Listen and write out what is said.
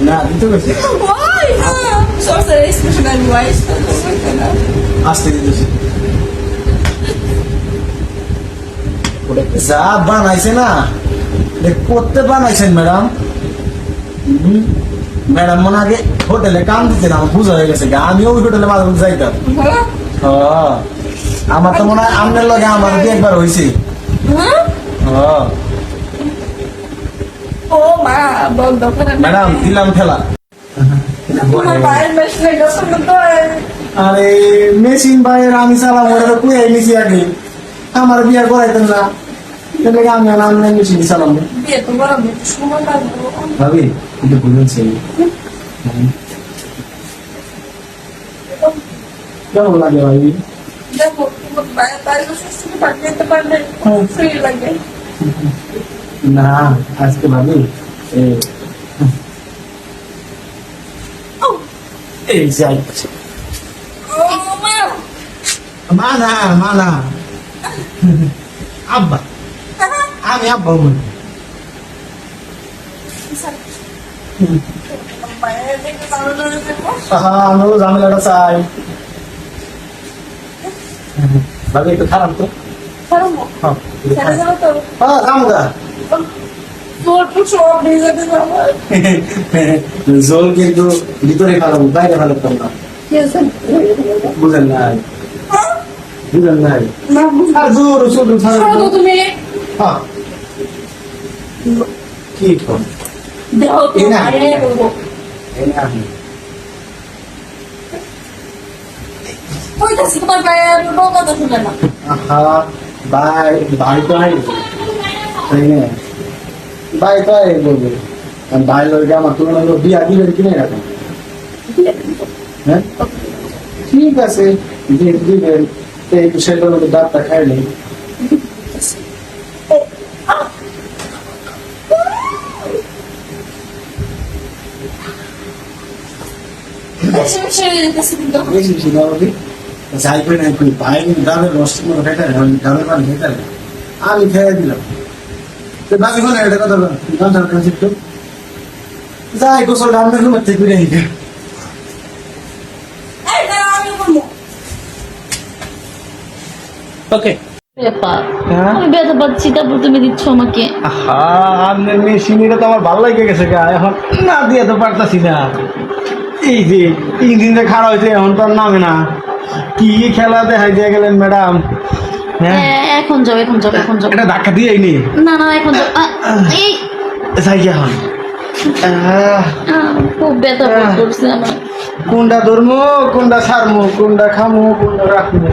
না দিতে গেছে Why? Sorcerer is special wise. আসতে দিতেছি যা বানাইছে না করতে বানাইছেন ম্যাডাম ম্যাডাম মনে আগে হোটেলে কাম দিতেন আমার বুঝা হয়ে গেছে আমিও ওই হোটেলে মাঝে মধ্যে যাইতাম আমার তো মনে হয় আপনার লগে আমার দিয়ে একবার হয়েছে Oh ma, bol dokter. Madam দিলাম খেলা Ngapain mesin dosen betul? আরে মেশিন বাইরে আমি চালাবো ওটা কুয়ে নিছি আগে আমার বিয়ে করাইতেন না তাহলে আমি আমি মেশিন চালাবো Biar tuh orang itu semua kan. ভাবি কিন্তু বুঝেছি কেমন লাগে ভাবি Dia mau bayar tadi susu pakai depan deh. Free lagi. না আজকে ভাবি এই যাই Oh ma. মানা মানা আব্বা আমি আব্বা মনে Bayar deh kalau dulu itu. আমিও ঝামেলাটা চাই ভাবি একটু খারাপ তো Sekarang mau. হ্যাঁ Saya sama tuh. হ্যাঁ কামগা Buat tuh soal bisa di sama. জল কিন্তু ভিতরে খারাপ বাইরে খারাপ না Ya sih. বুঝেন নাই বুঝেন নাই আর জোর ছোট Kalau tuh nih. হ্যাঁ কি কর Dia tuh Ini. bayar dulu. Oh itu sih tempat bayar dulu kata sudah lah. আহা বাই বাই তো আই তাই না বাই তো আই বলবে বাই লগে আমার তুলনা হলো বিয়া দিলে কিনে রাখো হ্যাঁ ঠিক আছে দিবেন এই সেটার মধ্যে ডাক্তার খাইলে Sini kasih pintu. বেশি ছিল আমাকে যাই করে নাই কই পাই গ্রামের রস মতো খেতে গ্রামের পানি খেতে আমি খেয়ে দিলাম তো বাকি কোন এটা কথা গান কাছে একটু যাই গোসল রান্না করে থেকে করে নিতে Eh, dah ambil kamu. ওকে ব্যাপার হ্যাঁ আমি ব্যথা পাচ্ছি তারপর তুমি দিচ্ছ আমাকে আপনার মেশিনটা তো আমার ভালো লাগে গেছে গা এখন না দিয়ে তো পারতাছি না এই যে 3 দিন ধরে খারাপ হয়েছে এখন তো আর নামে না কি খেলা দেখাই দিয়ে গেলেন ম্যাডাম হ্যাঁ এখন যাও এখন যাও এখন যাও এটা ধাক্কা দিয়ে নি না না এখন যাও এই যাই কি এখন খুব ব্যথা করছে আমার কোনটা ধরমো কোনটা ছাড়মো কোনটা খামো কোনটা রাখবো